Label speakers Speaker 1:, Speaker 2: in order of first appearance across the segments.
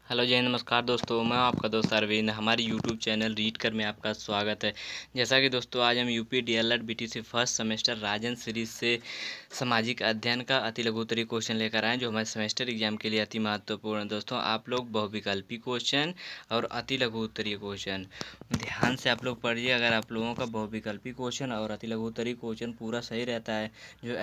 Speaker 1: Hello जय नमस्कार दोस्तों, मैं आपका दोस्त अरविंद। हमारे यूट्यूब चैनल रीड कर में आपका स्वागत है। जैसा कि दोस्तों आज हम UP DElEd BTC first semester Rajan series से सामाजिक अध्ययन का अति लघु उत्तरीय क्वेश्चन लेकर आए, जो हमारे सेमेस्टर एग्जाम के लिए अति महत्वपूर्ण है। दोस्तों आप लोग बहुविकल्पी क्वेश्चन और अति लघु उत्तरीय क्वेश्चन ध्यान से आप लोग पढ़िए। अगर आप लोगों का बहुविकल्पी क्वेश्चन और अति लघु उत्तरीय क्वेश्चन पूरा सही रहता है, जो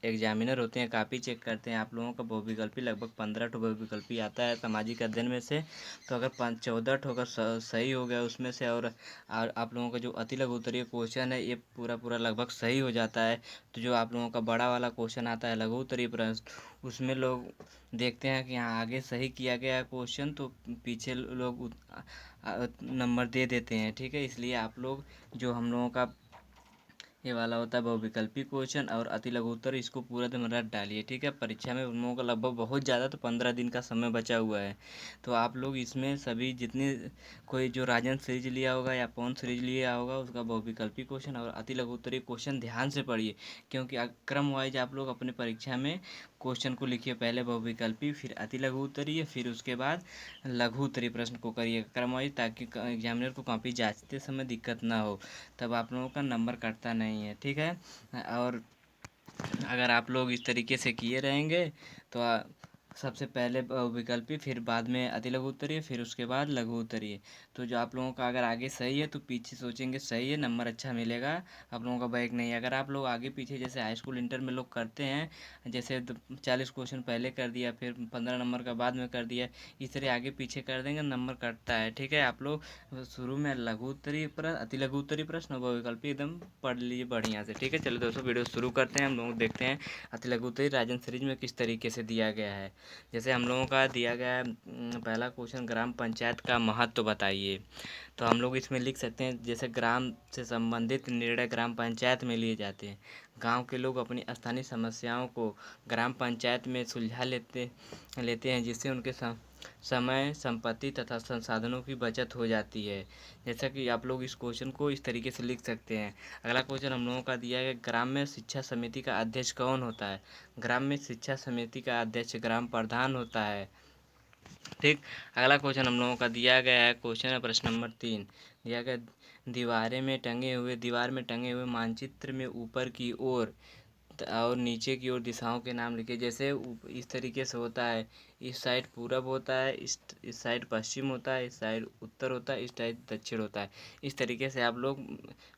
Speaker 1: एग्जामिनर होते हैं काफ़ी चेक करते हैं, आप लोगों का बहुविकल्पी लगभग 15 ठो बहुविकल्पी आता है सामाजिक अध्ययन में से। तो अगर 14 ठो अगर सही हो गया उसमें से, और आप लोगों का जो अति लघु उत्तरीय क्वेश्चन है ये पूरा पूरा लगभग सही हो जाता है, तो जो आप लोगों का बड़ा वाला क्वेश्चन आता है लघु उत्तरीय प्रश्न, उसमें लोग देखते हैं कि यहाँ आगे सही किया गया है क्वेश्चन, तो पीछे लोग नंबर दे देते हैं। ठीक है, इसलिए आप लोग जो हम लोगों का ये वाला होता है बहुविकल्पी क्वेश्चन और अति लघु उत्तर, इसको पूरा दिन रट डालिए। ठीक है, परीक्षा में उन लोगों का लगभग बहुत ज़्यादा तो 15 दिन का समय बचा हुआ है, तो आप लोग इसमें सभी जितने कोई जो राजन सीरीज लिया होगा या पवन सीरीज लिया होगा उसका बहुविकल्पी क्वेश्चन और अति लघु उत्तरीय क्वेश्चन ध्यान से पढ़िए, क्योंकि क्रम वाइज आप लोग अपने परीक्षा में क्वेश्चन को लिखिए। पहले बहुविकल्पी, फिर अति लघु उत्तरीय, फिर उसके बाद लघु उत्तरीय प्रश्न को करिए क्रम वाइज, ताकि एग्जामिनर को कॉपी जांचते समय दिक्कत ना हो, तब आप लोगों का नंबर कटता नहीं है। ठीक है, और अगर आप लोग इस तरीके से किए रहेंगे तो सबसे पहले विकल्पी, फिर बाद में अति लघु उत्तरीय, फिर उसके बाद लघु उत्तरीय, तो जो आप लोगों का अगर आगे सही है तो पीछे सोचेंगे सही है, नंबर अच्छा मिलेगा, आप लोगों का बैक नहीं है। अगर आप लोग आगे पीछे जैसे हाई स्कूल इंटर में लोग करते हैं, जैसे 40 क्वेश्चन पहले कर दिया फिर 15 नंबर का बाद में कर दिया, इस तरह आगे पीछे कर देंगे नंबर कटता है। ठीक है, आप लोग शुरू में लघु उत्तरीय प्रश्न, अति लघु उत्तरीय प्रश्न और बहुविकल्पी एकदम पढ़ लीजिए बढ़िया से। ठीक है, चलो दोस्तों वीडियो शुरू करते हैं। हम लोग देखते हैं अति लघु उत्तरीय राजन सीरीज में किस तरीके से दिया गया है। जैसे हम लोगों का दिया गया है पहला क्वेश्चन, ग्राम पंचायत का महत्व बताइए। तो हम लोग इसमें लिख सकते हैं, जैसे ग्राम से संबंधित निर्णय ग्राम पंचायत में लिए जाते हैं। गांव के लोग अपनी स्थानीय समस्याओं को ग्राम पंचायत में सुलझा लेते लेते हैं, जिससे उनके समय, संपत्ति तथा संसाधनों की बचत हो जाती है। जैसा कि आप लोग इस क्वेश्चन को इस तरीके से लिख सकते हैं। अगला क्वेश्चन हम लोगों का दिया है, ग्राम में शिक्षा समिति का अध्यक्ष कौन होता है। ग्राम में शिक्षा समिति का अध्यक्ष ग्राम प्रधान होता है। ठीक, अगला क्वेश्चन हम लोगों का दिया गया है, क्वेश्चन है प्रश्न नंबर 3, दिया गया दीवार में टंगे हुए मानचित्र में ऊपर की ओर और नीचे की ओर दिशाओं के नाम लिखे। जैसे इस तरीके से होता है, इस साइड पूरब होता है, इस साइड पश्चिम होता है, इस साइड उत्तर होता है, इस साइड दक्षिण होता है। इस तरीके से आप लोग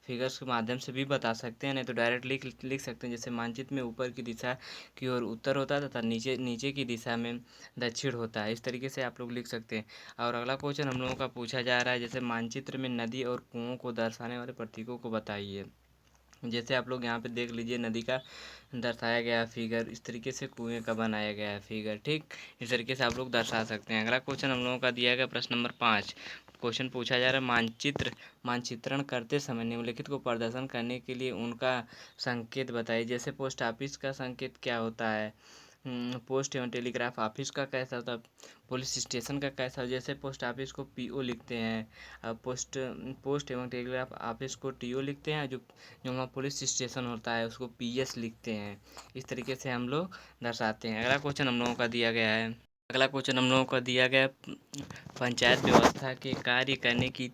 Speaker 1: फिगर्स के माध्यम से भी बता सकते हैं, नहीं तो डायरेक्ट लिख सकते हैं। जैसे मानचित्र में ऊपर की दिशा की ओर उत्तर होता है तथा नीचे नीचे की दिशा में दक्षिण होता है। इस तरीके से आप लोग लिख सकते हैं। और अगला क्वेश्चन हम लोगों का पूछा जा रहा है, जैसे मानचित्र में नदी और कुओं को दर्शाने वाले प्रतीकों को बताइए। जैसे आप लोग यहाँ पे देख लीजिए, नदी का दर्शाया गया है फिगर, इस तरीके से कुएं का बनाया गया है फिगर। ठीक, इस तरीके से आप लोग दर्शा सकते हैं। अगला क्वेश्चन हम लोगों का दिया गया प्रश्न नंबर 5, क्वेश्चन पूछा जा रहा है, मानचित्रण करते समय निम्नलिखित को प्रदर्शन करने के लिए उनका संकेत बताइए। जैसे पोस्ट ऑफिस का संकेत क्या होता है, पोस्ट एवं टेलीग्राफ ऑफिस का कैसा होता है, पुलिस स्टेशन का कैसा हो। जैसे पोस्ट ऑफिस को पीओ लिखते हैं, पोस्ट एवं टेलीग्राफ ऑफिस को टीओ लिखते हैं, जो जो वहाँ पुलिस स्टेशन होता है उसको पीएस लिखते हैं। इस तरीके से हम लोग दर्शाते हैं। अगला क्वेश्चन हम लोगों का दिया गया है, अगला क्वेश्चन हम लोगों का दिया गया पंचायत व्यवस्था के कार्य करने की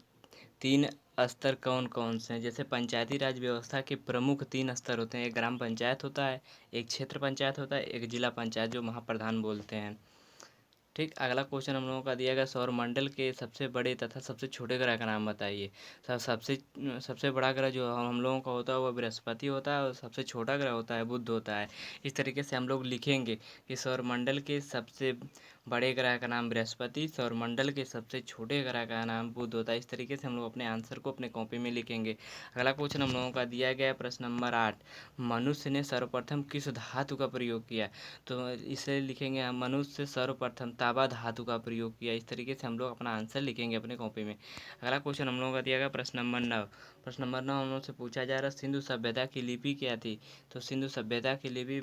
Speaker 1: 3 स्तर कौन कौन से हैं। जैसे पंचायती राज व्यवस्था के प्रमुख 3 स्तर होते हैं, एक ग्राम पंचायत होता है, एक क्षेत्र पंचायत होता है, एक जिला पंचायत जो महाप्रधान बोलते हैं। ठीक, अगला क्वेश्चन हम लोगों का दिया गया, सौरमंडल के सबसे बड़े तथा सबसे छोटे ग्रह का नाम बताइए। सबसे सबसे बड़ा ग्रह जो हम लोगों का होता है वह बृहस्पति होता है, और सबसे छोटा ग्रह होता है बुध होता है। इस तरीके से हम लोग लिखेंगे कि सौरमंडल के सबसे बड़े ग्रह का नाम बृहस्पति, सौरमंडल के सबसे छोटे ग्रह का नाम बुध होता है। इस तरीके से हम लोग अपने आंसर को अपने कॉपी में लिखेंगे। अगला क्वेश्चन हम लोगों का दिया गया है प्रश्न नंबर 8, मनुष्य ने सर्वप्रथम किस धातु का प्रयोग किया। तो इसे लिखेंगे हम, मनुष्य सर्वप्रथम तांबा धातु का प्रयोग किया। इस तरीके से हम लोग अपना आंसर लिखेंगे अपने कॉपी में। अगला क्वेश्चन हम लोगों का दिया गया प्रश्न नंबर 9, प्रश्न नंबर 9 हम लोग से पूछा जा रहा है, सिंधु सभ्यता की लिपि क्या थी। तो सिंधु सभ्यता की लिपि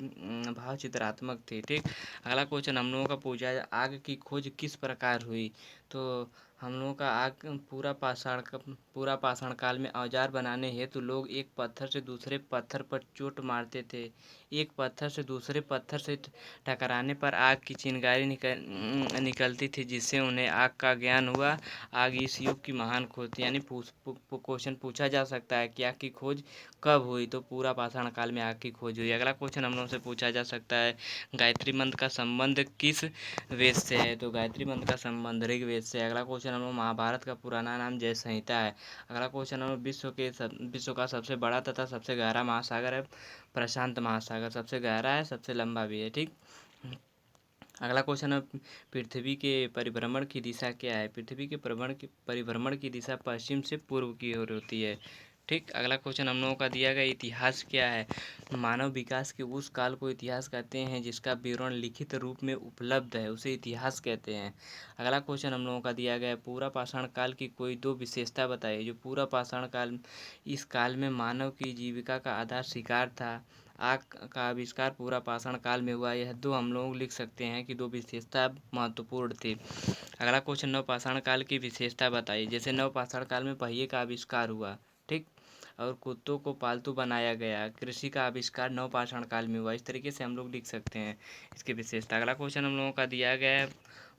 Speaker 1: भाव चित्रात्मक थी। ठीक, अगला क्वेश्चन हम लोगों का पूछा है, आग की खोज किस प्रकार हुई। तो हम लोगों का आग पूरा पाषाण काल में औजार बनाने हेतु लोग एक पत्थर से दूसरे पत्थर पर चोट मारते थे। एक पत्थर से दूसरे पत्थर से टकराने पर आग की चिंगारी निकलती थी, जिससे उन्हें आग का ज्ञान हुआ। आग इस युग की महान खोज थी। यानी क्वेश्चन पूछा जा सकता है कि आग की खोज कब हुई, तो पूरा पाषाण काल में आग की खोज हुई। अगला क्वेश्चन हम लोगों से पूछा जा सकता है, गायत्री मंत्र का संबंध किस वेद से है, तो गायत्री मंत्र का संबंध ऋग्वेद से। अगला क्वेश्चन हम लोग, महाभारत का पुराना नाम जय संहिता है। अगला क्वेश्चन हम लोग, विश्व का सबसे बड़ा तथा सबसे गहरा महासागर है प्रशांत महासागर। सबसे गहरा है, सबसे लंबा भी है। ठीक। अगला क्वेश्चन है, पृथ्वी के परिभ्रमण की दिशा क्या है। पृथ्वी के परिभ्रमण की दिशा पश्चिम से पूर्व की ओर होती है। ठीक। अगला क्वेश्चन हम लोगों का दिया गया, इतिहास क्या है। मानव विकास के उस काल को इतिहास कहते हैं जिसका विवरण लिखित रूप में उपलब्ध है, उसे इतिहास कहते हैं। अगला क्वेश्चन हम लोगों का दिया गया है, पूरा पाषाण काल की कोई दो विशेषता बताइए। जो पूरा पाषाण काल, इस काल में मानव की जीविका का आधार शिकार था। आग का आविष्कार पूरा पाषाण काल में हुआ। यह दो हम लोग लिख सकते हैं कि दो विशेषता महत्वपूर्ण थी। अगला क्वेश्चन, नव पाषाण काल की विशेषता बताइए। जैसे नव पाषाण काल में पहिए का आविष्कार हुआ। ठीक। और कुत्तों को पालतू बनाया गया। कृषि का आविष्कार नव पाषाण काल में हुआ। इस तरीके से हम लोग लिख सकते हैं इसकी विशेषता। अगला क्वेश्चन हम लोगों का दिया गया है,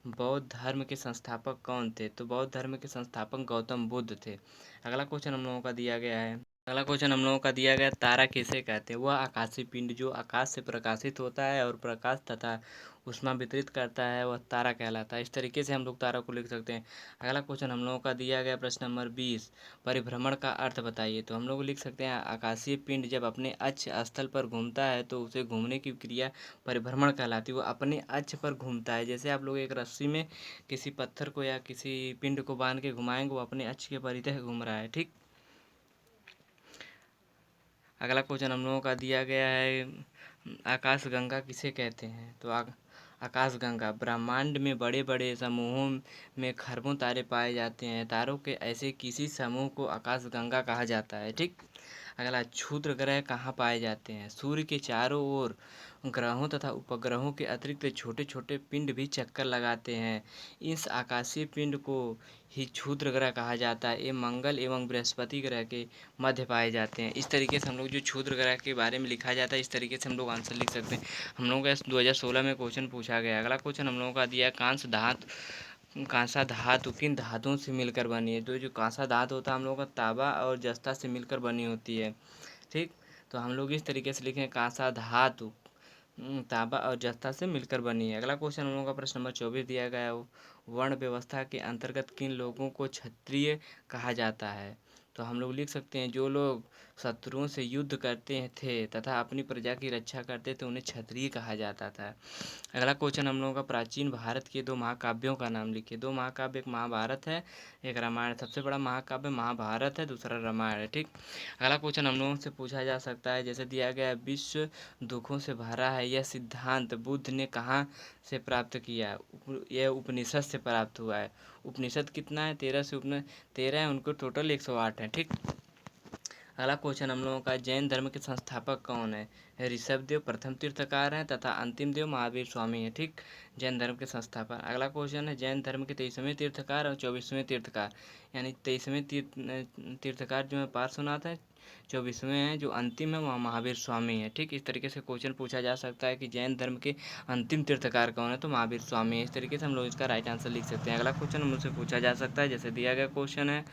Speaker 1: बौद्ध धर्म के संस्थापक कौन थे, तो बौद्ध धर्म के संस्थापक गौतम बुद्ध थे। अगला क्वेश्चन हम लोगों का दिया गया है, अगला क्वेश्चन हम लोगों का दिया गया, तारा किसे कहते हैं। वह आकाशीय पिंड जो आकाश से प्रकाशित होता है और प्रकाश तथा ऊष्मा वितरित करता है, वह तारा कहलाता है। इस तरीके से हम लोग तारा को लिख सकते हैं। अगला क्वेश्चन हम लोगों का दिया गया, प्रश्न नंबर 20, परिभ्रमण का अर्थ बताइए। तो हम लोग लिख सकते हैं, आकाशीय पिंड जब अपने अक्ष स्थल पर घूमता है तो उसे घूमने की क्रिया परिभ्रमण कहलाती है। वो अपने अक्ष पर घूमता है। जैसे आप लोग एक रस्सी में किसी पत्थर को या किसी पिंड को बांध के घुमाएंगे, वो अपने अक्ष के परितः घूम रहा है। ठीक। अगला क्वेश्चन हम लोगों का दिया गया है, आकाश गंगा किसे कहते हैं। तो आकाश गंगा, ब्रह्मांड में बड़े बड़े समूहों में खरबों तारे पाए जाते हैं। तारों के ऐसे किसी समूह को आकाश गंगा कहा जाता है। ठीक। अगला, क्षुद्र ग्रह कहाँ पाए जाते हैं। सूर्य के चारों ओर ग्रहों तथा उपग्रहों के अतिरिक्त छोटे छोटे पिंड भी चक्कर लगाते हैं। इस आकाशीय पिंड को ही क्षुद्र ग्रह कहा जाता है। ये मंगल एवं बृहस्पति ग्रह के मध्य पाए जाते हैं। इस तरीके से हम लोग जो क्षुद्र ग्रह के बारे में लिखा जाता है, इस तरीके से हम लोग आंसर लिख सकते हैं। हम लोगों का 2016 में क्वेश्चन पूछा गया। अगला क्वेश्चन हम लोगों का दिया है, कांसा धातु किन धातुओं से मिलकर बनी है। तो जो कांसा धातु होता है, हम लोगों का तांबा और जस्ता से मिलकर बनी होती है। ठीक। तो हम लोग इस तरीके से लिखें, कांसा धातु तांबा और जस्ता से मिलकर बनी है। अगला क्वेश्चन हम लोगों का प्रश्न नंबर 24 दिया गया है, वर्ण व्यवस्था के अंतर्गत किन लोगों को क्षत्रिय कहा जाता है। तो हम लोग लिख सकते हैं, जो लोग शत्रुओं से युद्ध करते थे तथा अपनी प्रजा की रक्षा करते थे, उन्हें क्षत्रिय कहा जाता था। अगला क्वेश्चन हम लोगों का, प्राचीन भारत के दो महाकाव्यों का नाम लिखिए। दो महाकाव्य, एक महाभारत है, एक रामायण। सबसे बड़ा महाकाव्य महाभारत है, दूसरा रामायण है। ठीक। अगला क्वेश्चन हम लोगों से पूछा जा सकता है, जैसे दिया गया, विश्व दुखों से भरा है, यह सिद्धांत बुद्ध ने कहाँ से प्राप्त किया। यह उपनिषद से प्राप्त हुआ है। उपनिषद कितना है, 13 है, उनको टोटल 108 है। ठीक। अगला क्वेश्चन हम लोगों का, जैन धर्म के संस्थापक कौन है। ऋषभ देव प्रथम तीर्थकार हैं तथा अंतिम देव महावीर स्वामी हैं। ठीक। जैन धर्म के संस्थापक। अगला क्वेश्चन है, जैन धर्म के 23वें तीर्थकार और 24वें तीर्थकार। यानी 23वें तीर्थकार जो है पार्श्वनाथ है, 24वें हैं जो अंतिम है, वहाँ महावीर स्वामी है। ठीक। इस तरीके से क्वेश्चन पूछा जा सकता है कि जैन धर्म के अंतिम तीर्थकार कौन है, तो महावीर स्वामी है। इस तरीके से हम लोग इसका राइट आंसर लिख सकते हैं। अगला क्वेश्चन मुझसे पूछा जा सकता है, जैसे दिया गया क्वेश्चन है,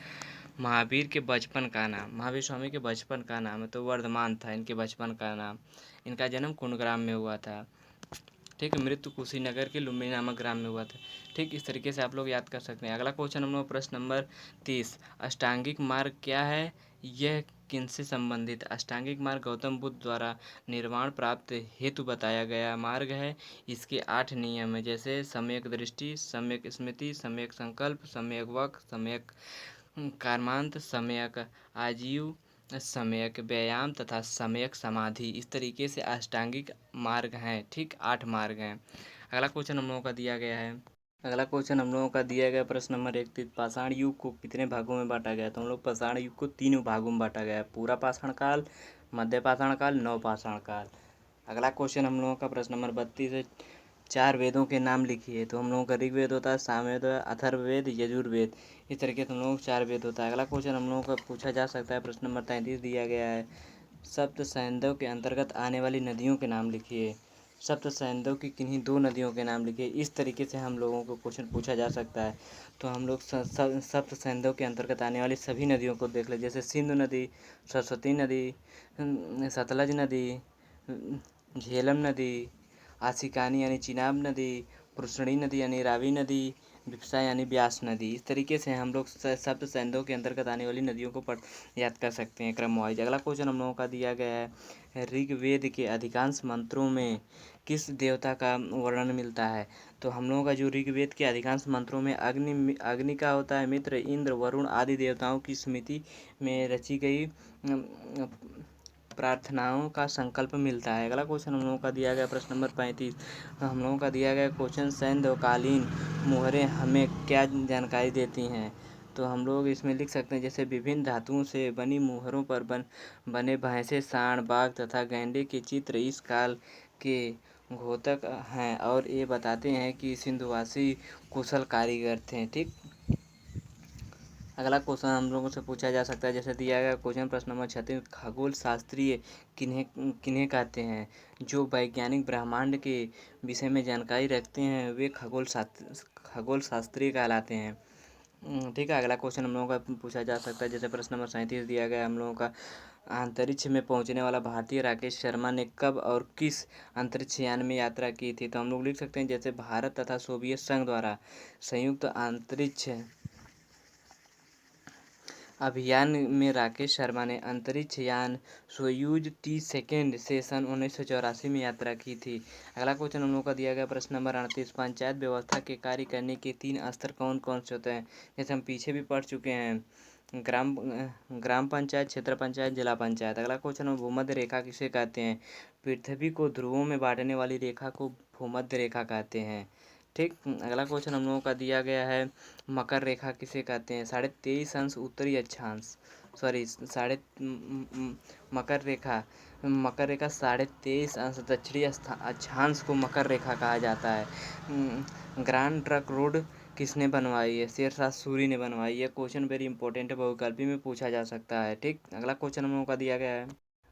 Speaker 1: महावीर के बचपन का नाम। महावीर स्वामी के बचपन का नाम है, तो वर्धमान था इनके बचपन का नाम। इनका जन्म कुंडग्राम में हुआ था। ठीक है। मृत्यु कुशीनगर के लुम्बिनी नामक ग्राम में हुआ था। ठीक। इस तरीके से आप लोग याद कर सकते हैं। अगला क्वेश्चन हम लोग प्रश्न नंबर 30, अष्टांगिक मार्ग क्या है, यह किनसे संबंधित। अष्टांगिक मार्ग गौतम बुद्ध द्वारा निर्वाण प्राप्त हेतु बताया गया मार्ग है। इसके 8 नियम है, जैसे सम्यक दृष्टि, सम्यक स्मृति, सम्यक संकल्प, सम्यक वक्, सम्यक कर्मांत, सम्यक आजीव, सम्यक व्यायाम तथा सम्यक समाधि। इस तरीके से अष्टांगिक मार्ग हैं। ठीक। 8 मार्ग हैं। अगला क्वेश्चन हम लोगों का दिया गया है, अगला क्वेश्चन हम लोगों का दिया गया प्रश्न नंबर 31, पाषाण युग को कितने भागों में बांटा गया। तो हम लोग पाषाण युग को 3 भागों में बांटा गया है, पूरा पाषाण काल, मध्य पाषाण काल, नव पाषाण काल। अगला क्वेश्चन हम लोगों का प्रश्न नंबर 32 है, 4 वेदों के नाम लिखिए। तो हम लोगों का ऋग्वेद होता है, सामवेद होता है, अथर्ववेद, यजुर्वेद। इस तरीके से हम लोगों को 4 वेद होता है। अगला क्वेश्चन हम लोगों का पूछा जा सकता है, प्रश्न नंबर 33 दिया गया है, सप्त सैंधव के अंतर्गत आने वाली नदियों के नाम लिखिए। सप्त सैंधव की किन्हीं 2 नदियों के नाम लिखिए। इस तरीके से हम लोगों को क्वेश्चन पूछा जा सकता है। तो हम लोग सप्त सैंधव के अंतर्गत आने वाली सभी नदियों को देख लें, जैसे सिंधु नदी, सरस्वती नदी, सतलज नदी, झेलम नदी, आशिकानी यानी चिनाब नदी, पुष्करणी नदी यानी रावी नदी, बिपसा यानी ब्यास नदी। इस तरीके से हम लोग सप्त सैंधव के अंतर्गत आने वाली नदियों को याद कर सकते हैं क्रम वाइज। अगला क्वेश्चन हम लोगों का दिया गया है, ऋग्वेद के अधिकांश मंत्रों में किस देवता का वर्णन मिलता है? तो हम लोगों का जो ऋग्वेद के अधिकांश मंत्रों में अग्नि का होता है, मित्र, इंद्र, वरुण आदि देवताओं की स्मृति में रची गई प्रार्थनाओं का संकल्प मिलता है। अगला क्वेश्चन हम लोगों का दिया गया प्रश्न नंबर 35, हम लोगों का दिया गया क्वेश्चन, सैंधवकालीन मुहरें हमें क्या जानकारी देती हैं? तो हम लोग इसमें लिख सकते हैं, जैसे विभिन्न धातुओं से बनी मुहरों पर बने भैंसे, सांड, बाघ तथा गैंडे के चित्र इस काल के घोतक हैं और ये बताते हैं कि सिंधुवासी कुशल कारीगर थे। ठीक। अगला क्वेश्चन हम लोगों से पूछा जा सकता है, जैसे दिया गया क्वेश्चन प्रश्न नंबर 36, खगोल शास्त्रीय किन्हें किन्हें कहते हैं? जो वैज्ञानिक ब्रह्मांड के विषय में जानकारी रखते हैं वे खगोल शास्त्री कहलाते हैं। ठीक है। अगला क्वेश्चन हम लोगों का पूछा जा सकता है, जैसे प्रश्न नंबर 37 दिया गया हम लोगों का, अंतरिक्ष में पहुंचने वाला भारतीय राकेश शर्मा ने कब और किस अंतरिक्ष यान में यात्रा की थी? तो हम लोग लिख सकते हैं, जैसे भारत तथा सोवियत संघ द्वारा संयुक्त अंतरिक्ष अभियान में राकेश शर्मा ने अंतरिक्ष यान सोयूज T2 से सन 1984 में यात्रा की थी। अगला क्वेश्चन हम लोग का दिया गया प्रश्न नंबर 38, पंचायत व्यवस्था के कार्य करने के 3 स्तर कौन कौन से होते हैं? जैसे हम पीछे भी पढ़ चुके हैं, ग्राम पंचायत, क्षेत्र पंचायत, जिला पंचायत। अगला क्वेश्चन, भूमध्य रेखा किसे कहते हैं? पृथ्वी को ध्रुवों में बांटने वाली रेखा को भूमध्य रेखा कहते हैं। ठीक। अगला क्वेश्चन हम लोगों का दिया गया है, मकर रेखा किसे कहते हैं? 23.5 उत्तरी अक्षांश, सॉरी साढ़े मकर रेखा 23.5 दक्षिणी अक्षांश को मकर रेखा कहा जाता है। ग्रांड ट्रंक रोड किसने बनवाई है? शेरशाह सूरी ने बनवाई है। क्वेश्चन वेरी इंपॉर्टेंट है, बहुकल्पी में पूछा जा सकता है। ठीक। अगला क्वेश्चन हम लोगों का दिया गया है,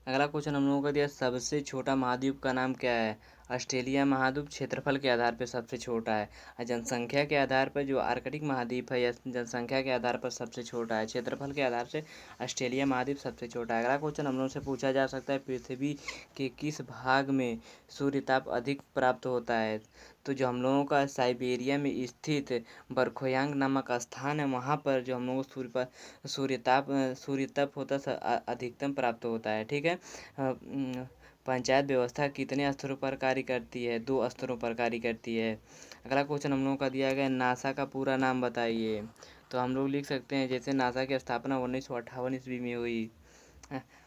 Speaker 1: अगला क्वेश्चन हम लोगों का दिया, सबसे छोटा महाद्वीप का नाम क्या है? ऑस्ट्रेलिया महाद्वीप क्षेत्रफल के आधार पर सबसे छोटा है, और जनसंख्या के आधार पर जो आर्कटिक महाद्वीप है, या जनसंख्या के आधार पर सबसे छोटा है। क्षेत्रफल के आधार से ऑस्ट्रेलिया महाद्वीप सबसे छोटा है। अगला क्वेश्चन हम लोगों से पूछा जा सकता है, पृथ्वी के किस भाग में सूर्यताप अधिक प्राप्त होता है? तो जो हम लोगों का साइबेरिया में स्थित बरखोयांग नामक स्थान है, वहाँ पर जो हम लोगों को सूर्यताप होता है अधिकतम प्राप्त होता है। ठीक है। पंचायत व्यवस्था कितने स्तरों पर कार्य करती है? 2 स्तरों पर कार्य करती है। अगला क्वेश्चन हम लोगों का दिया गया, नासा का पूरा नाम बताइए। तो हम लोग लिख सकते हैं, जैसे नासा की स्थापना 1958 ईस्वी में हुई।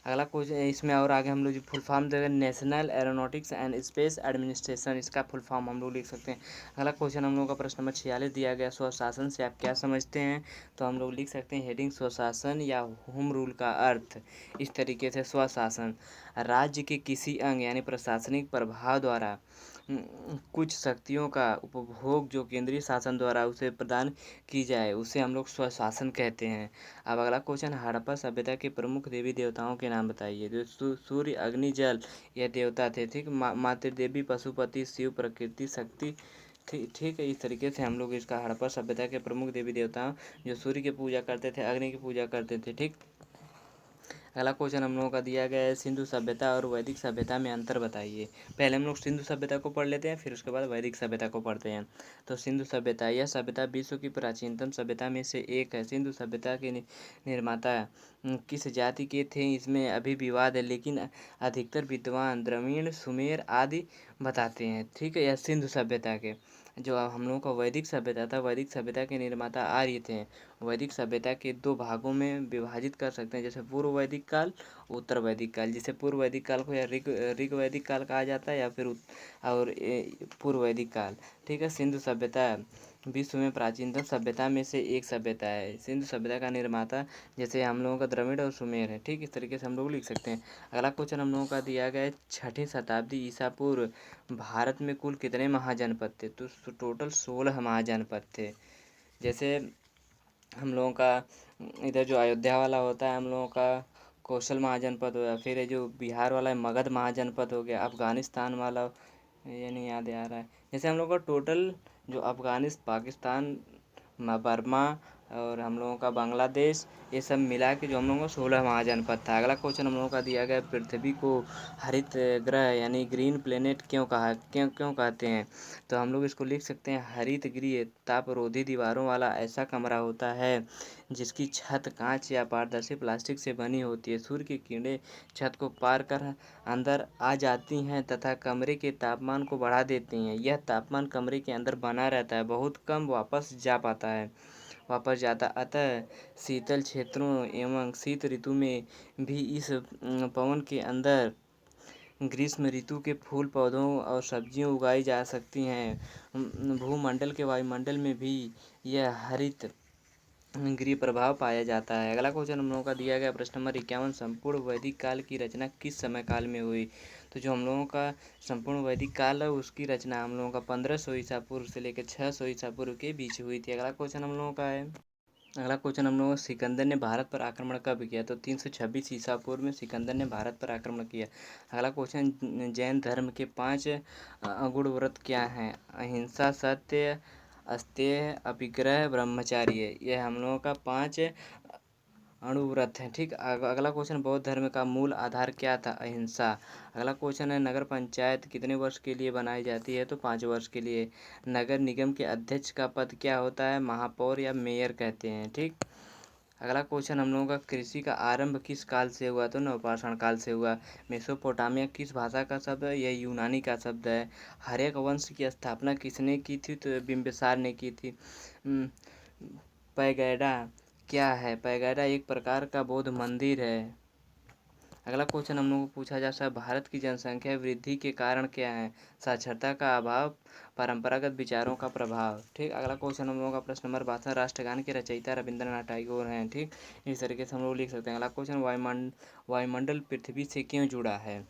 Speaker 1: अगला क्वेश्चन, इसमें और आगे हम लोग जो फुल फॉर्म देंगे, national aeronautics and space administration, इसका फुल फॉर्म हम लोग लिख सकते हैं। अगला क्वेश्चन हम लोग का प्रश्न नंबर 46 दिया गया, स्वशासन से आप क्या समझते हैं? तो हम लोग लिख सकते हैं, हेडिंग, स्वशासन या होम रूल का अर्थ। इस तरीके से स्वशासन राज्य के किसी अंग यानी प्रशासनिक प्रभाव द्वारा कुछ शक्तियों का उपभोग जो केंद्रीय शासन द्वारा उसे प्रदान की जाए, उसे हम लोग स्वशासन कहते हैं। अब अगला क्वेश्चन, हड़प्पा सभ्यता के प्रमुख देवी देवताओं के नाम बताइए। जो सूर्य, अग्नि, जल ये देवता थे। ठीक। मातृ देवी, पशुपति, शिव, प्रकृति, शक्ति। ठीक है। इस तरीके से हम लोग इसका हड़प्पा सभ्यता के प्रमुख देवी देवता जो सूर्य की पूजा करते थे, अग्नि की पूजा करते थे। ठीक। अगला क्वेश्चन हम लोगों का दिया गया है, सिंधु सभ्यता और वैदिक सभ्यता में अंतर बताइए। पहले हम लोग सिंधु सभ्यता को पढ़ लेते हैं, फिर उसके बाद वैदिक सभ्यता को पढ़ते हैं। तो सिंधु सभ्यता, यह सभ्यता विश्व की प्राचीनतम सभ्यता में से एक है। सिंधु सभ्यता के निर्माता किस जाति के थे, इसमें अभी विवाद है, लेकिन अधिकतर विद्वान द्रविड़, सुमेर आदि बताते हैं। ठीक है। यह सिंधु सभ्यता के, जो हम लोगों का वैदिक सभ्यता था, वैदिक सभ्यता के निर्माता आर्य थे। वैदिक सभ्यता के 2 भागों में विभाजित कर सकते हैं, जैसे पूर्व वैदिक काल, उत्तर वैदिक काल। जिसे पूर्व वैदिक काल को या ऋग वैदिक काल कहा जाता है, या फिर पूर्व वैदिक काल। ठीक है। सिंधु सभ्यता विश्व में प्राचीनतम सभ्यता में से एक सभ्यता है। सिंधु सभ्यता का निर्माता जैसे हम लोगों का द्रविड़ और सुमेर है। ठीक, इस तरीके से हम लोग लिख सकते हैं। अगला क्वेश्चन हम लोगों का दिया गया है, 6ठी शताब्दी ईसा पूर्व भारत में कुल कितने महाजनपद थे? तो टोटल 16 महाजनपद थे। जैसे हम लोगों का इधर जो अयोध्या वाला होता है, हम लोगों का कौशल महाजनपद हो गया, फिर ये जो बिहार वाला है मगध महाजनपद हो गया, अफगानिस्तान वाला ये नहीं याद आ रहा है। जैसे हम लोग का टोटल जो पाकिस्तान, बर्मा और हम लोगों का बांग्लादेश, ये सब मिला के जो हम लोगों का 16 महाजनपद था। अगला क्वेश्चन हम लोगों का दिया गया, पृथ्वी को हरित ग्रह यानी ग्रीन प्लेनेट क्यों कहते हैं? तो हम लोग इसको लिख सकते हैं, हरित गृह तापरोधी दीवारों वाला ऐसा कमरा होता है जिसकी छत कांच या पारदर्शी प्लास्टिक से बनी होती है। सूर्य की किरणें छत को पार कर अंदर आ जाती हैं तथा कमरे के तापमान को बढ़ा देती हैं। यह तापमान कमरे के अंदर बना रहता है, बहुत कम वापस जाता। अतः शीतल क्षेत्रों एवं शीत ऋतु में भी इस भवन के अंदर ग्रीष्म ऋतु के फूल पौधों और सब्जियां उगाई जा सकती हैं। भूमंडल के वायुमंडल में भी यह हरित गृह प्रभाव पाया जाता है। अगला क्वेश्चन हम लोगों का दिया गया, प्रश्न नंबर 51, संपूर्ण वैदिक काल की रचना किस समय काल में हुई? तो जो हम लोगों का संपूर्ण वैदिक काल है उसकी रचना हम लोगों का 1500 ईसा पूर्व से लेकर 600 ईसा पूर्व के बीच हुई थी। अगला क्वेश्चन हम लोगों का है, अगला क्वेश्चन हम लोगों, सिकंदर ने भारत पर आक्रमण कब किया? तो 326 ईसा पूर्व में सिकंदर ने भारत पर आक्रमण किया। अगला क्वेश्चन, जैन धर्म के 5 अगुण व्रत क्या हैं? अहिंसा, सत्य, अस्तेय, अपिग्रह, ब्रह्मचार्य। यह हम लोगों का 5 अणुव्रत है। ठीक, अगला क्वेश्चन, बौद्ध धर्म का मूल आधार क्या था? अहिंसा। अगला क्वेश्चन है, नगर पंचायत कितने वर्ष के लिए बनाई जाती है? तो 5 वर्ष के लिए। नगर निगम के अध्यक्ष का पद क्या होता है? महापौर या मेयर कहते हैं। ठीक, अगला क्वेश्चन हम लोगों का, कृषि का आरंभ किस काल से हुआ? तो नवपाषाण काल से हुआ। मेसोपोटामिया किस भाषा का शब्द है? यह यूनानी का शब्द है। हर्यक वंश की स्थापना किसने की थी? तो बिम्बिसार ने की थी। पैगैडा क्या है? पैगैडा एक प्रकार का बौद्ध मंदिर है। अगला क्वेश्चन हम लोगों को पूछा जा सकता है, भारत की जनसंख्या वृद्धि के कारण क्या है? साक्षरता का अभाव, परंपरागत विचारों का प्रभाव। ठीक, अगला क्वेश्चन हम लोगों का, प्रश्न नंबर 62, राष्ट्रगान के रचयिता रविंद्रनाथ टैगोर हैं। ठीक, इस तरीके से हम लोग लिख सकते हैं। अगला क्वेश्चन, वायुमंडल पृथ्वी से क्यों जुड़ा है?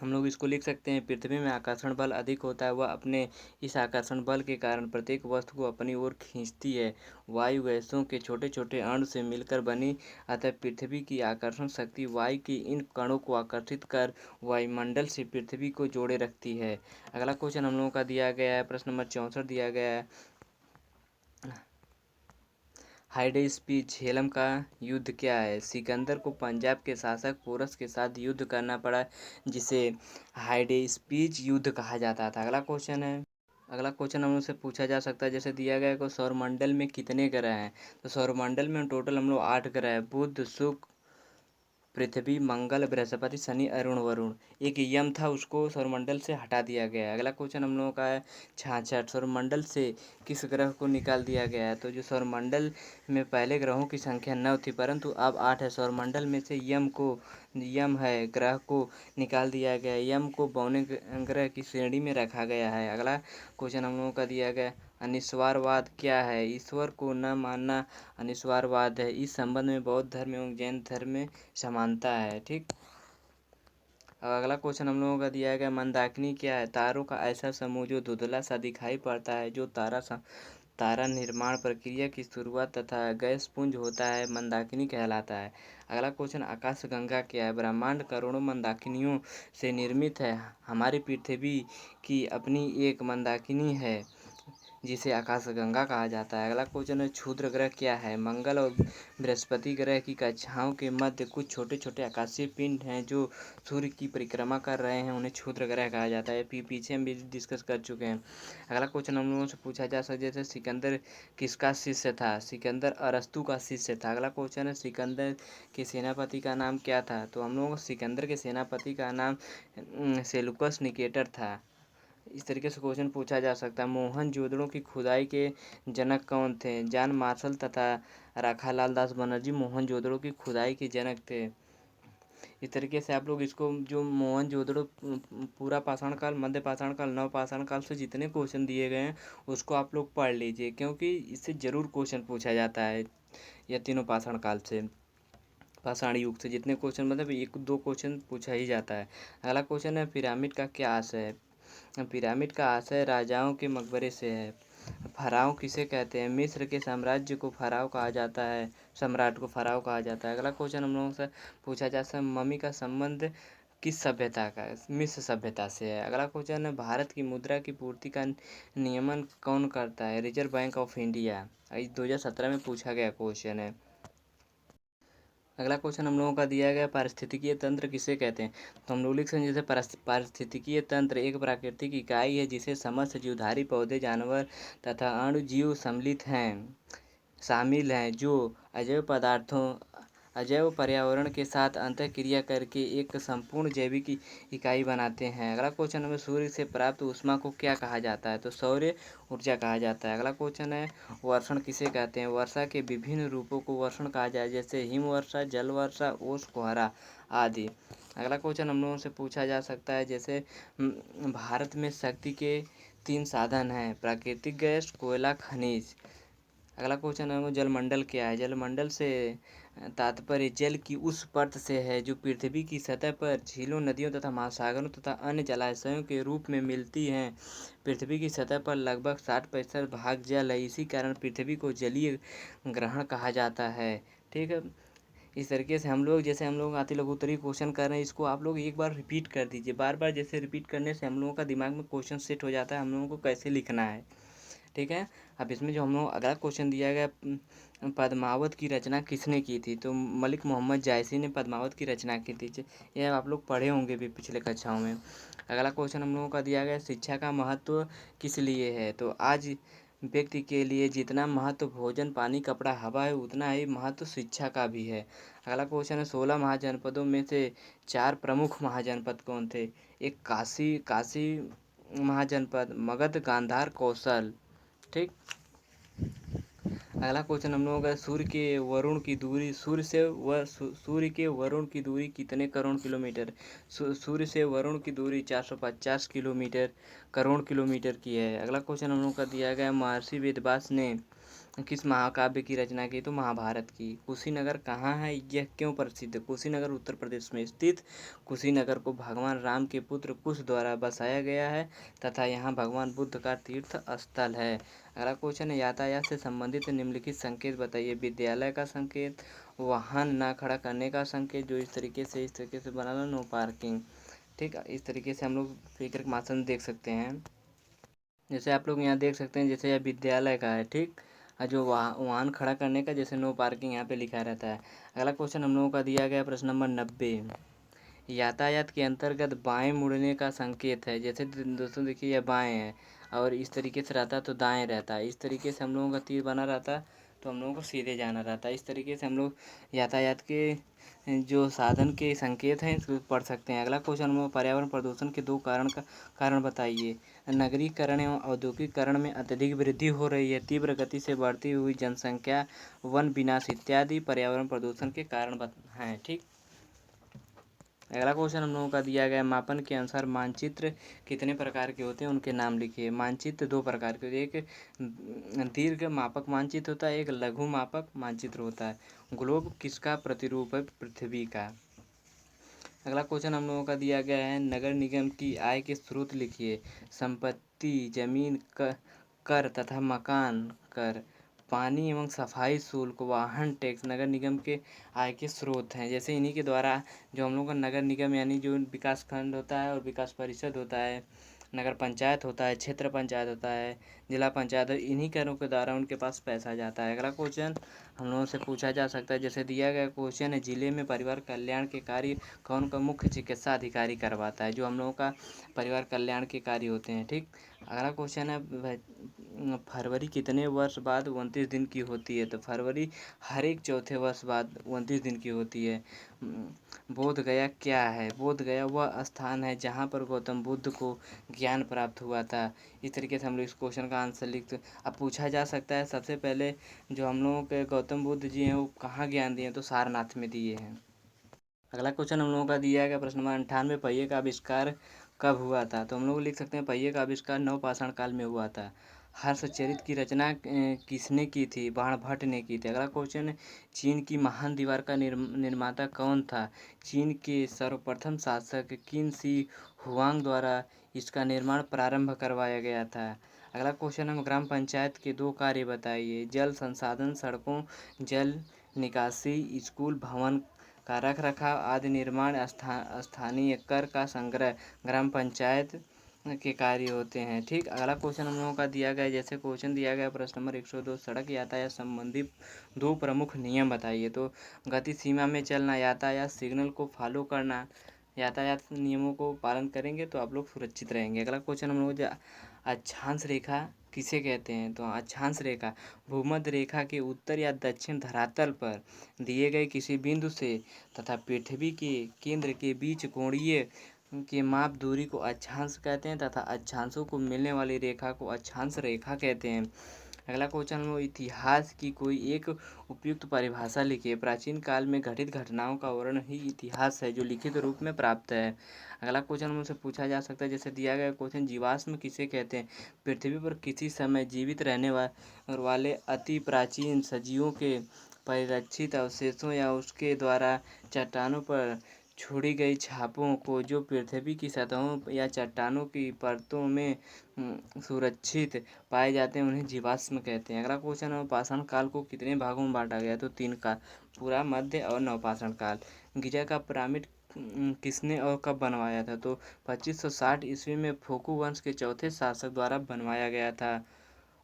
Speaker 1: हम लोग इसको लिख सकते हैं, पृथ्वी में आकर्षण बल अधिक होता है, वह अपने इस आकर्षण बल के कारण प्रत्येक वस्तु को अपनी ओर खींचती है। वायु गैसों के छोटे छोटे अणु से मिलकर बनी, अतः पृथ्वी की आकर्षण शक्ति वायु के इन कणों को आकर्षित कर वायुमंडल से पृथ्वी को जोड़े रखती है। अगला क्वेश्चन हम लोगों का दिया गया है, प्रश्न नंबर 64 दिया गया है, हाइडेस्पीस झेलम का युद्ध क्या है? सिकंदर को पंजाब के शासक पोरस के साथ युद्ध करना पड़ा, जिसे हाइडेस्पीस युद्ध कहा जाता था। अगला क्वेश्चन है, अगला क्वेश्चन हम लोग से पूछा जा सकता है, जैसे दिया गया है को, सौरमंडल में कितने ग्रह हैं? तो सौरमंडल में टोटल हम लोग 8 ग्रह है, बुध, शुक्र, पृथ्वी, मंगल, बृहस्पति, शनि, अरुण, वरुण। एक यम था, उसको सौरमंडल से हटा दिया गया है। अगला क्वेश्चन हम लोगों का है 66, सौरमंडल से किस ग्रह को निकाल दिया गया है? तो जो सौरमंडल में पहले ग्रहों की संख्या 9 थी, परंतु अब 8 है। सौरमंडल में से यम है ग्रह को निकाल दिया गया है। यम को बौने ग्रह की श्रेणी में रखा गया है। अगला क्वेश्चन हम लोगों का दिया गया, अनिश्वरवाद क्या है? ईश्वर को न मानना अनिश्वरवाद है। इस संबंध में बौद्ध धर्म एवं जैन धर्म में समानता है। ठीक, अब अगला क्वेश्चन हम लोगों का दिया गया, मंदाकिनी क्या है? तारों का ऐसा समूह जो धुंधला सा दिखाई पड़ता है, जो तारा निर्माण प्रक्रिया की शुरुआत तथा गैस पुंज होता है, मंदाकिनी कहलाता है। अगला क्वेश्चन, आकाशगंगा क्या है? ब्रह्मांड करोड़ों मंदाकिनियों से निर्मित है। हमारी पृथ्वी की अपनी एक मंदाकिनी है जिसे आकाशगंगा कहा जाता है। अगला क्वेश्चन है, क्षुद्र ग्रह क्या है? मंगल और बृहस्पति ग्रह की कक्षाओं के मध्य कुछ छोटे छोटे आकाशीय पिंड हैं जो सूर्य की परिक्रमा कर रहे हैं, उन्हें क्षुद्र ग्रह कहा जाता है। पीछे हम भी डिस्कस कर चुके हैं। अगला क्वेश्चन हम लोगों से पूछा जा सकता है, जैसे सिकंदर किसका शिष्य था? सिकंदर अरस्तु का शिष्य था। अगला क्वेश्चन है, सिकंदर के सेनापति का नाम क्या था? तो हम लोगों को सिकंदर के सेनापति का नाम सेलुकस निकेटर था। इस तरीके से क्वेश्चन पूछा जा सकता है। मोहनजोदड़ो की खुदाई के जनक कौन थे? जॉन मार्शल तथा राखालाल दास बनर्जी मोहनजोदड़ो की खुदाई के जनक थे। इस तरीके से आप लोग इसको जो मोहनजोदड़ो पूरा पाषाण काल, मध्य पाषाण काल, नव पाषाण काल से जितने क्वेश्चन दिए गए हैं उसको आप लोग पढ़ लीजिए, क्योंकि इससे ज़रूर क्वेश्चन पूछा जाता है। यह तीनों पाषाण काल से, पाषाण युग से जितने क्वेश्चन मतलब एक दो क्वेश्चन पूछा ही जाता है। अगला क्वेश्चन है, पिरामिड का क्या आशय है? पिरामिड का आशय राजाओं के मकबरे से है। फ़राओ किसे कहते हैं? मिस्र के साम्राज्य को फ़राओ कहा जाता है, सम्राट को फ़राओ कहा जाता है। अगला क्वेश्चन हम लोगों से पूछा जा सकता है, मम्मी का संबंध किस सभ्यता का है? मिस्र सभ्यता से है। अगला क्वेश्चन है, भारत की मुद्रा की पूर्ति का नियमन कौन करता है? Reserve bank of India. 2017 में पूछा गया क्वेश्चन है। अगला क्वेश्चन हम लोगों का दिया गया, पारिस्थितिकीय तंत्र किसे कहते हैं? तो हम लोग लिख सकते हैं, जैसे पारिस्थितिकीय तंत्र एक प्राकृतिक इकाई है जिसे समस्त जीवधारी पौधे, जानवर तथा अणुजीव सम्मिलित हैं, शामिल हैं, जो अजैव पर्यावरण के साथ अंतःक्रिया करके एक संपूर्ण जैविक इकाई बनाते हैं। अगला क्वेश्चन हमें, सूर्य से प्राप्त ऊष्मा को क्या कहा जाता है? तो सौर ऊर्जा कहा जाता है। अगला क्वेश्चन है, वर्षण किसे कहते हैं? वर्षा के विभिन्न रूपों को वर्षण कहा जाए, जैसे हिमवर्षा, जल वर्षा, ओस कोहरा आदि। अगला क्वेश्चन हम लोगों से पूछा जा सकता है, जैसे भारत में शक्ति के 3 साधन हैं, प्राकृतिक गैस, कोयला, खनिज। अगला क्वेश्चन है, जलमंडल क्या है? जलमंडल से तात्पर्य जल की उस परत से है जो पृथ्वी की सतह पर झीलों, नदियों तथा महासागरों तथा अन्य जलाशयों के रूप में मिलती हैं। पृथ्वी की सतह पर लगभग 60% भाग जल है, इसी कारण पृथ्वी को जलीय ग्रहण कहा जाता है। ठीक है, इस तरीके से हम लोग, जैसे हम लोग अति लघु उत्तरीय क्वेश्चन कर रहे हैं, इसको आप लोग एक बार रिपीट कर दीजिए। बार बार जैसे रिपीट करने से हम लोगों का दिमाग में क्वेश्चन सेट हो जाता है, हम लोगों को कैसे लिखना है। ठीक है, अब इसमें जो हम लोग अगला क्वेश्चन दिया गया, पद्मावत की रचना किसने की थी? तो मलिक मोहम्मद जायसी ने पद्मावत की रचना की थी। यह आप लोग पढ़े होंगे भी पिछले कक्षाओं में। अगला क्वेश्चन हम लोगों का दिया गया, शिक्षा का महत्व किस लिए है? तो आज व्यक्ति के लिए जितना महत्व भोजन, पानी, कपड़ा, हवा है, उतना ही महत्व शिक्षा का भी है। अगला क्वेश्चन है, 16 महाजनपदों में से 4 प्रमुख महाजनपद कौन थे? एक काशी महाजनपद, मगध, गांधार, कौशल। ठीक, अगला क्वेश्चन हम लोगों का, सूर्य के वरुण की दूरी कितने करोड़ किलोमीटर? सूर्य से वरुण की दूरी 450 किलोमीटर करोड़ किलोमीटर की है। अगला क्वेश्चन हम लोगों का दिया गया, महर्षि वेदव्यास ने किस महाकाव्य की रचना की? तो महाभारत की। कुशीनगर कहाँ है? यह क्यों प्रसिद्ध है? कुशीनगर उत्तर प्रदेश में स्थित कुशीनगर को भगवान राम के पुत्र कुश द्वारा बसाया गया है तथा यहाँ भगवान बुद्ध का तीर्थ स्थल है। अगला क्वेश्चन है, यातायात से संबंधित निम्नलिखित संकेत बताइए। विद्यालय का संकेत, वाहन न खड़ा करने का संकेत, जो इस तरीके से बना लो, नो पार्किंग। ठीक है, इस तरीके से हम लोग फिक्र के माध्यम देख सकते हैं। जैसे आप लोग यहाँ देख सकते हैं, जैसे यह विद्यालय का है। ठीक, और जो वाहन खड़ा करने का, जैसे नो पार्किंग यहाँ पे लिखा रहता है। अगला क्वेश्चन हम लोगों का दिया गया, प्रश्न नंबर 90, यातायात के अंतर्गत बाएं मुड़ने का संकेत है। जैसे दोस्तों देखिए, यह बाएं है और इस तरीके से रहता है तो दाएं रहता है। इस तरीके से हम लोगों का तीर बना रहता है तो हम लोगों को सीधे जाना रहता है। इस तरीके से हम लोग यातायात के जो साधन के संकेत हैं इसको पढ़ सकते हैं। अगला क्वेश्चन हम पर्यावरण प्रदूषण के 2 कारण बताइए। नगरीकरण एवं औद्योगिकरण में अत्यधिक वृद्धि हो रही है, तीव्र गति से बढ़ती हुई जनसंख्या, वन विनाश इत्यादि पर्यावरण प्रदूषण के कारण हैं। ठीक, अगला क्वेश्चन हम लोगों का दिया गया, मापन के अनुसार मानचित्र कितने प्रकार के होते हैं, उनके नाम लिखिए। मानचित्र 2 प्रकार के होते हैं, एक दीर्घ मापक मानचित्र होता है, एक लघु मापक मानचित्र होता है। ग्लोब किसका प्रतिरूप है? पृथ्वी का। अगला क्वेश्चन हम लोगों का दिया गया है, नगर निगम की आय के स्रोत लिखिए। संपत्ति, जमीन कर तथा मकान कर, पानी एवं सफाई शुल्क, वाहन टैक्स नगर निगम के आय के स्रोत हैं। जैसे इन्हीं के द्वारा जो हम लोग का नगर निगम यानी जो विकास खंड होता है और विकास परिषद होता है, नगर पंचायत होता है, क्षेत्र पंचायत होता है, जिला पंचायत, इन्हीं करों के द्वारा उनके पास पैसा जाता है। अगला क्वेश्चन हम लोगों से पूछा जा सकता है, जैसे दिया गया क्वेश्चन है, जिले में परिवार कल्याण के कार्य कौन का मुख्य चिकित्सा अधिकारी करवाता है? जो हम लोगों का परिवार कल्याण के कार्य होते हैं। ठीक, अगला क्वेश्चन है, फरवरी कितने वर्ष बाद 29 दिन की होती है? तो फरवरी हर एक चौथे वर्ष बाद 29 दिन की होती है। बोध गया क्या है? बोध गया वह स्थान है जहाँ पर गौतम बुद्ध को ज्ञान प्राप्त हुआ था। इस तरीके से हम लोग इस क्वेश्चन का आंसर लिखते। अब पूछा जा सकता है, सबसे पहले जो हम लोगों के गौतम बुद्ध जी हैं वो कहाँ ज्ञान दिए हैं? तो सारनाथ में दिए हैं। अगला क्वेश्चन हम लोगों का दिया गया प्रश्न नंबर 98, पहिए का आविष्कार कब हुआ था? तो हम लोग लिख सकते हैं पहिए का आविष्कार नवपाषाण काल में हुआ था। हर्षचरित की रचना किसने की थी? बाणभट्ट ने की थी। अगला क्वेश्चन, चीन की महान दीवार का निर्माता कौन था? चीन के सर्वप्रथम शासक किन शी हुआंग द्वारा इसका निर्माण प्रारंभ करवाया गया था। अगला क्वेश्चन, हम ग्राम पंचायत के दो कार्य बताइए। जल संसाधन, सड़कों, जल निकासी, स्कूल भवन का रख रखाव आदि निर्माण, स्थानीय कर का संग्रह ग्राम पंचायत के कार्य होते हैं। ठीक, अगला क्वेश्चन हम लोगों का दिया गया, जैसे क्वेश्चन दिया गया प्रश्न नंबर 102, सड़क यातायात संबंधी दो प्रमुख नियम बताइए। तो गति सीमा में चलना, यातायात सिग्नल को फॉलो करना। यातायात नियमों को पालन करेंगे तो आप लोग सुरक्षित रहेंगे। अगला क्वेश्चन हम लोग, अक्षांश रेखा किसे कहते हैं? तो अक्षांश रेखा भूमध्य रेखा के उत्तर या दक्षिण धरातल पर दिए गए किसी बिंदु से तथा पृथ्वी के केंद्र के बीच कोणीय के माप दूरी को अक्षांश कहते हैं तथा अक्षांशों को मिलने वाली रेखा को अक्षांश रेखा कहते हैं। अगला क्वेश्चन हम इतिहास की कोई एक उपयुक्त परिभाषा लिखिए। प्राचीन काल में घटित घटनाओं का वर्णन ही इतिहास है जो लिखित रूप में प्राप्त है। अगला क्वेश्चन मुझसे पूछा जा सकता है, जैसे दिया गया क्वेश्चन, जीवाश्म किसे कहते हैं? पृथ्वी पर किसी समय जीवित रहने वाले अति प्राचीन सजीवों के परिरक्षित अवशेषों या उसके द्वारा चट्टानों पर छोड़ी गई छापों को जो पृथ्वी की सतहों या चट्टानों की परतों में सुरक्षित पाए जाते हैं उन्हें जीवाश्म कहते हैं। अगला क्वेश्चन है, पाषाण काल को कितने भागों में बांटा गया? तो 3 का, पूरा, मध्य और नवपाषाण काल। गिजा का पिरामिड किसने और कब बनवाया था? तो 2560 ईस्वी में फोकू वंश के चौथे शासक द्वारा बनवाया गया था।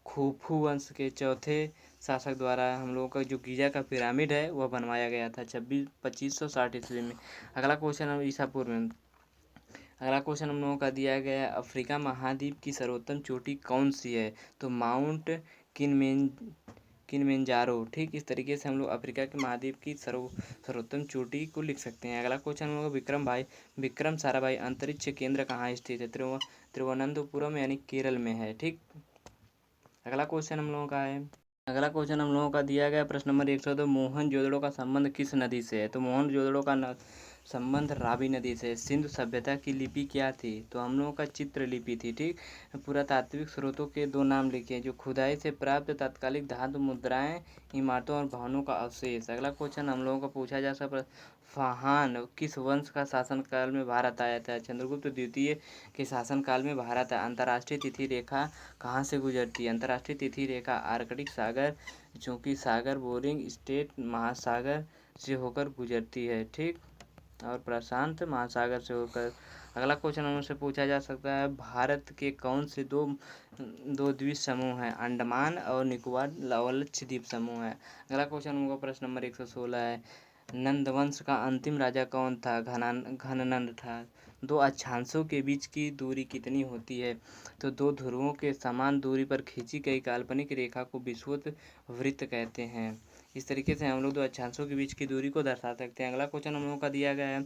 Speaker 1: खूफू वंश के चौथे शासक द्वारा हम लोगों का जो गिजा का पिरामिड है वह बनवाया गया था 2560 ईस्वी में। अगला क्वेश्चन है ईसा पूर्व में। अगला क्वेश्चन हम लोगों का दिया गया है, अफ्रीका महाद्वीप की सर्वोत्तम चोटी कौन सी है? तो माउंट किलिमंजारो। ठीक, इस तरीके से हम लोग अफ्रीका के महाद्वीप की सर्वोत्तम चोटी को लिख सकते हैं। अगला क्वेश्चन हम लोग, विक्रम साराभाई अंतरिक्ष केंद्र कहाँ स्थित है? तिरुवनंतपुरम यानी केरल में है। ठीक, अगला क्वेश्चन हम लोगों का है, अगला क्वेश्चन हम लोगों का दिया गया प्रश्न नंबर 102, मोहनजोदड़ो का संबंध किस नदी से है? तो मोहनजोदड़ो का संबंध रावी नदी से। सिंधु सभ्यता की लिपि क्या थी? तो हम लोगों का चित्र लिपि थी। ठीक, पुरातात्विक स्रोतों के दो नाम लिखे जो खुदाई से प्राप्त तात्कालिक धातु मुद्राएं, इमारतों और भवनों का अवशेष। अगला क्वेश्चन हम लोगों को पूछा जा सकता, फाहान किस वंश का शासनकाल में भारत आया था? चंद्रगुप्त द्वितीय के शासनकाल में भारत आया। अंतर्राष्ट्रीय तिथि रेखा कहाँ से गुजरती है? अंतर्राष्ट्रीय तिथि रेखा आर्कटिक सागर, चूंकि सागर बोरिंग स्टेट महासागर से होकर गुजरती है। ठीक, और प्रशांत महासागर से होकर। अगला क्वेश्चन हमसे पूछा जा सकता है, भारत के कौन से दो द्वीप समूह हैं? अंडमान और निकोबार लक्षद्वीप समूह है। अगला क्वेश्चन हमको प्रश्न नंबर 116 है, नंदवंश का अंतिम राजा कौन था? घननंद था। दो अक्षांशों के बीच की दूरी कितनी होती है? तो दो ध्रुवों के समान दूरी पर खींची गई काल्पनिक रेखा को विषुवत वृत्त कहते हैं। इस तरीके से हम लोग दो अक्षांशों के बीच की दूरी को दर्शा सकते हैं। अगला क्वेश्चन हम लोगों का दिया गया है,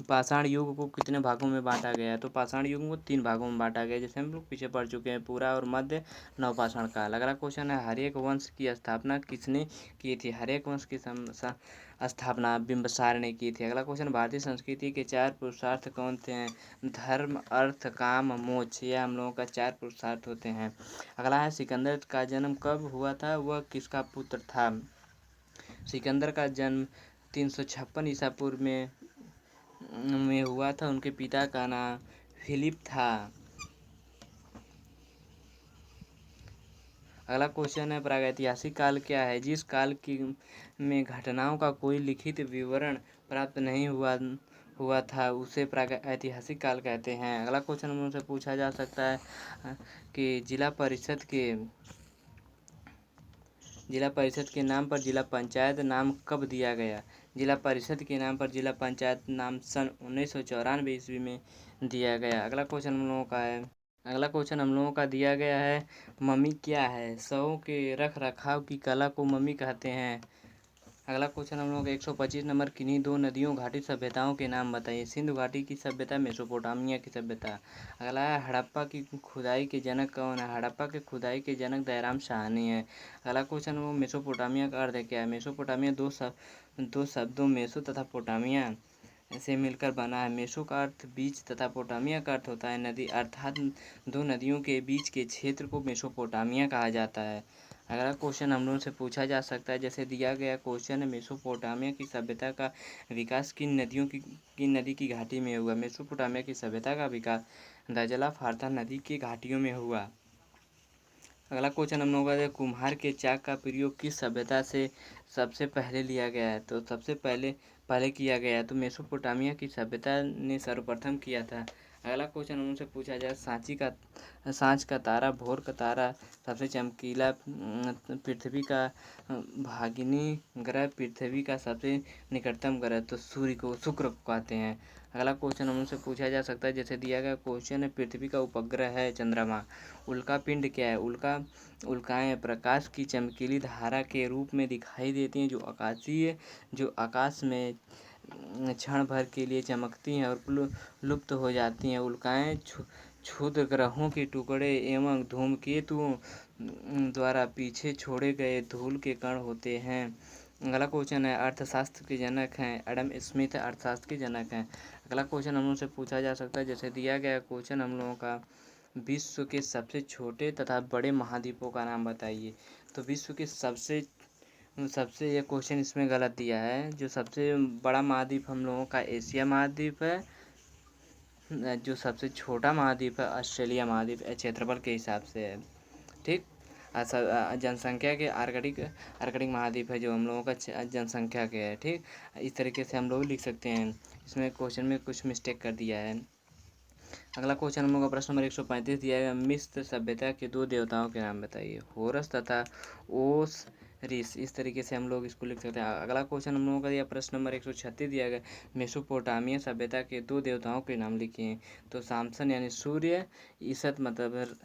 Speaker 1: पाषाण युग को कितने भागों में बांटा गया है? तो पाषाण युग को 3 भागों में बांटा गया है, जैसे हम लोग पीछे पढ़ चुके हैं, पूरा और मध्य नवपाषाण काल। अगला क्वेश्चन है, हर्यक वंश की स्थापना किसने की थी? हर्यक वंश की स्थापना बिंबिसार ने की थी। अगला क्वेश्चन, भारतीय संस्कृति के 4 पुरुषार्थ कौन थे हैं? धर्म, अर्थ, काम, मोक्ष। यह हम लोगों का 4 पुरुषार्थ होते हैं। अगला है, सिकंदर का जन्म कब हुआ था? वह किसका पुत्र था? सिकंदर का जन्म 356 ईसा पूर्व में हुआ था। उनके पिता का नाम फिलिप था। अगला क्वेश्चन है, प्रागैतिहासिक काल क्या है? जिस काल की में घटनाओं का कोई लिखित विवरण प्राप्त नहीं हुआ था उसे प्रागैतिहासिक काल कहते हैं। अगला क्वेश्चन हमसे पूछा जा सकता है कि जिला परिषद के नाम पर जिला पंचायत नाम कब दिया गया? जिला परिषद के नाम पर जिला पंचायत नाम सन 1994 ईस्वी में दिया गया। अगला क्वेश्चन हम लोगों का है, अगला क्वेश्चन हम लोगों का दिया गया है, मम्मी क्या है? शवों के रख रखाव की कला को मम्मी कहते हैं। अगला क्वेश्चन हम लोग 125 नंबर, किन्हीं दो नदियों घाटी सभ्यताओं के नाम बताइए। सिंधु घाटी की सभ्यता, मेसोपोटामिया की सभ्यता। अगला है, हड़प्पा की खुदाई के जनक कौन है? हड़प्पा के खुदाई के जनक दयाराम साहनी है। अगला क्वेश्चन वो, मेसोपोटामिया का अर्थ क्या है? मेसोपोटामिया दो शब्दों मेसो तथा पोटामिया से मिलकर बना है। मेसो का अर्थ बीच तथा पोटामिया का अर्थ होता है नदी, अर्थात दो नदियों के बीच के क्षेत्र को मेसोपोटामिया कहा जाता है। अगला क्वेश्चन हम लोगों से पूछा जा सकता है, जैसे दिया गया क्वेश्चन है, मेसोपोटामिया की सभ्यता का विकास किन नदी की घाटी में हुआ। मेसोपोटामिया की सभ्यता का विकास दजला फारता नदी की घाटियों में हुआ। अगला क्वेश्चन हम लोगों का, कुम्हार के चाक का प्रयोग किस सभ्यता से सबसे पहले लिया गया है। तो सबसे पहले पहले किया गया है तो मेसोपोटामिया की सभ्यता ने सर्वप्रथम किया था। अगला क्वेश्चन हम उनसे पूछा जाए, सांझ का तारा, भोर का तारा, सबसे चमकीला पृथ्वी का भागिनी ग्रह, पृथ्वी का सबसे निकटतम ग्रह, तो सूर्य को, शुक्र को कहते हैं। अगला क्वेश्चन हम उनसे पूछा जा सकता है, जैसे दिया गया क्वेश्चन है, पृथ्वी का उपग्रह है चंद्रमा, उल्का पिंड क्या है। उल्काएं प्रकाश की चमकीली धारा के रूप में दिखाई देती हैं, जो आकाश में क्षण भर के लिए चमकती हैं और लुप्त हो जाती हैं। उल्काएं क्षुद्र ग्रहों के टुकड़े एवं धूमकेतुओं द्वारा पीछे छोड़े गए धूल के कण होते हैं। अगला क्वेश्चन है, अर्थशास्त्र के जनक हैं एडम स्मिथ, अर्थशास्त्र के जनक हैं। अगला क्वेश्चन हम लोग से पूछा जा सकता है, जैसे दिया गया क्वेश्चन हम लोगों का, विश्व के सबसे छोटे तथा बड़े महाद्वीपों का नाम बताइए। तो विश्व के सबसे सबसे ये क्वेश्चन इसमें गलत दिया है। जो सबसे बड़ा महाद्वीप हम लोगों का एशिया महाद्वीप है। जो सबसे छोटा महाद्वीप है ऑस्ट्रेलिया महाद्वीप क्षेत्रफल के हिसाब से है। ठीक, जनसंख्या के आर्कटिक महाद्वीप है जो हम लोगों का जनसंख्या के है। ठीक, इस तरीके से हम लोग लिख सकते हैं। इसमें क्वेश्चन में कुछ मिस्टेक कर दिया है। अगला क्वेश्चन हम लोग का प्रश्न नंबर 135 दिया है, मिस्र सभ्यता के दो देवताओं के नाम बताइए। होरस तथा ओस रिस, इस तरीके से हम लोग इसको लिख सकते हैं। अगला क्वेश्चन हम लोगों का दिया प्रश्न नंबर 136 दिया गया, मेसोपोटामिया सभ्यता के दो देवताओं के नाम लिखिए। तो सामसन यानी सूर्य, ईसत मतलब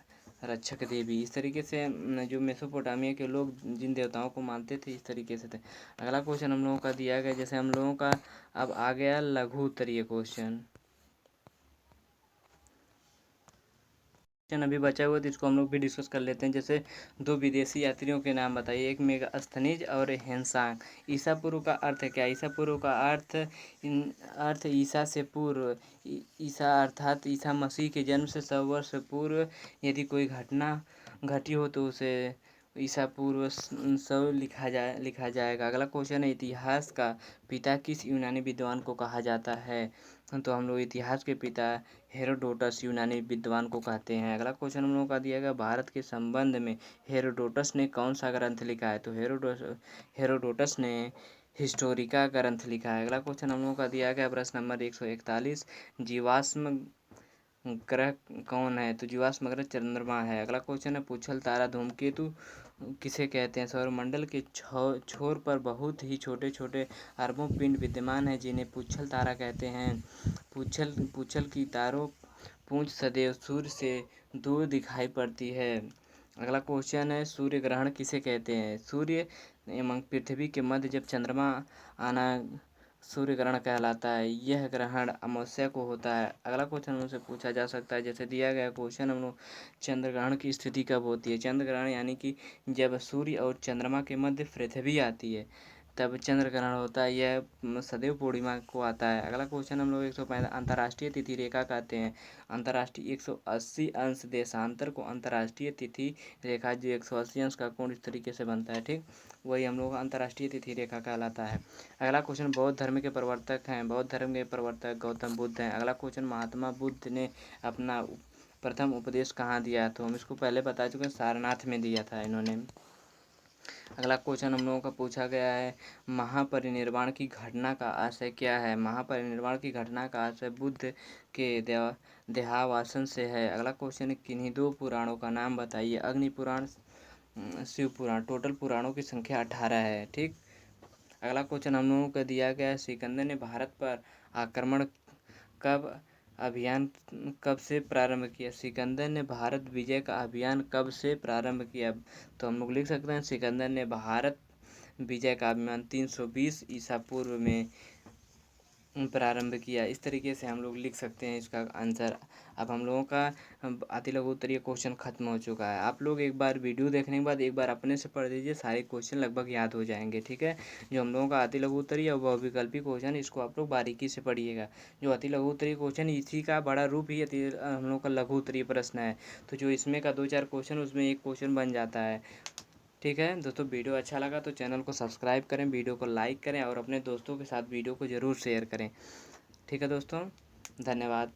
Speaker 1: रक्षक देवी। इस तरीके से जो मेसोपोटामिया के लोग जिन देवताओं को मानते थे इस तरीके से थे। अगला क्वेश्चन हम लोगों का दिया गया, जैसे हम लोगों का अब आ गया लघु उत्तरीय क्वेश्चन अभी बचा हुआ तो इसको हम लोग भी डिस्कस कर लेते हैं। जैसे दो विदेशी यात्रियों के नाम बताइए, एक मेगास्थनीज और हेनसांग। ईसा पूर्व का अर्थ क्या है। ईसा पूर्व का अर्थ ईसा से पूर्व, ईसा अर्थात ईसा मसीह के जन्म से 100 वर्ष पूर्व यदि कोई घटना घटी हो तो उसे ईसा पूर्व 100 लिखा जाएगा। अगला क्वेश्चन है, इतिहास का पिता किस यूनानी विद्वान को कहा जाता है। तो हम लोग इतिहास के पिता हेरोडोटस यूनानी विद्वान को कहते हैं। अगला क्वेश्चन हम लोगों का दिया गया, भारत के संबंध में हेरोडोटस ने कौन सा ग्रंथ लिखा है। तो हेरोडोटस ने हिस्टोरिका ग्रंथ लिखा है। अगला क्वेश्चन हम लोगों का दिया गया प्रश्न नंबर 141, जीवाश्म ग्रह कौन है। तो जीवाश्म ग्रह चंद्रमा है। अगला क्वेश्चन है, पुच्छल तारा धूमकेतु किसे कहते हैं। सौरमंडल के छोर पर बहुत ही छोटे छोटे अरबों पिंड विद्यमान हैं जिन्हें पुच्छल तारा कहते हैं। पुच्छल की तारों पूंछ सदैव सूर्य से दूर दिखाई पड़ती है। अगला क्वेश्चन है, सूर्य ग्रहण किसे कहते हैं। सूर्य एवं पृथ्वी के मध्य जब चंद्रमा आना सूर्य ग्रहण कहलाता है। यह ग्रहण अमावस्या को होता है। अगला क्वेश्चन हमसे पूछा जा सकता है, जैसे दिया गया क्वेश्चन हम लोग, चंद्र ग्रहण की स्थिति कब होती है। चंद्र ग्रहण यानी कि जब सूर्य और चंद्रमा के मध्य पृथ्वी आती है तब चंद्र ग्रहण होता है। यह सदैव पूर्णिमा को आता है। अगला क्वेश्चन हम लोग 135 अंतर्राष्ट्रीय तिथि रेखा कहते हैं। अंतर्राष्ट्रीय 180 अंश देशांतर को अंतर्राष्ट्रीय तिथि रेखा, जो 180 अंश का कोण इस तरीके से बनता है। ठीक, वही हम लोग अंतर्राष्ट्रीय तिथि रेखा कहलाता है। अगला क्वेश्चन, बौद्ध धर्म के प्रवर्तक हैं। बौद्ध धर्म के प्रवर्तक गौतम बुद्ध हैं। अगला क्वेश्चन, महात्मा बुद्ध ने अपना प्रथम उपदेश कहाँ दिया। तो हम इसको पहले बता चुके हैं, सारनाथ में दिया था इन्होंने। अगला क्वेश्चन हम लोगों का पूछा गया है, महापरिनिर्वाण की घटना का आशय क्या है। महापरिनिर्वाण की घटना का आशय बुद्ध के देहावसान से है। अगला क्वेश्चन है, किन्हीं दो पुराणों का नाम बताइए। अग्नि पुराण, शिव पुराण। टोटल पुराणों की संख्या 18 है। ठीक, अगला क्वेश्चन हम लोगों को दिया गया है, सिकंदर ने भारत पर आक्रमण कब अभियान कब से प्रारंभ किया। सिकंदर ने भारत विजय का अभियान कब से प्रारंभ किया। तो हम लोग लिख सकते हैं, सिकंदर ने भारत विजय का अभियान 320 ईसा पूर्व में प्रारंभ किया। इस तरीके से हम लोग लिख सकते हैं इसका आंसर। अब हम लोगों का अति लघु उत्तरीय क्वेश्चन खत्म हो चुका है। आप लोग एक बार वीडियो देखने के बाद एक बार अपने से पढ़ लीजिए, सारे क्वेश्चन लगभग याद हो जाएंगे। ठीक है, जो हम लोगों का अति लघु उत्तरीय और बहुविकल्पी क्वेश्चन, इसको आप लोग बारीकी से पढ़िएगा। जो अति लघु उत्तरीय क्वेश्चन, इसी का बड़ा रूप ही हम लोग का लघु उत्तरीय प्रश्न है। तो जो इसमें का 2-4 क्वेश्चन, उसमें एक क्वेश्चन बन जाता है। ठीक है दोस्तों, वीडियो अच्छा लगा तो चैनल को सब्सक्राइब करें, वीडियो को लाइक करें और अपने दोस्तों के साथ वीडियो को ज़रूर शेयर करें। ठीक है दोस्तों, धन्यवाद।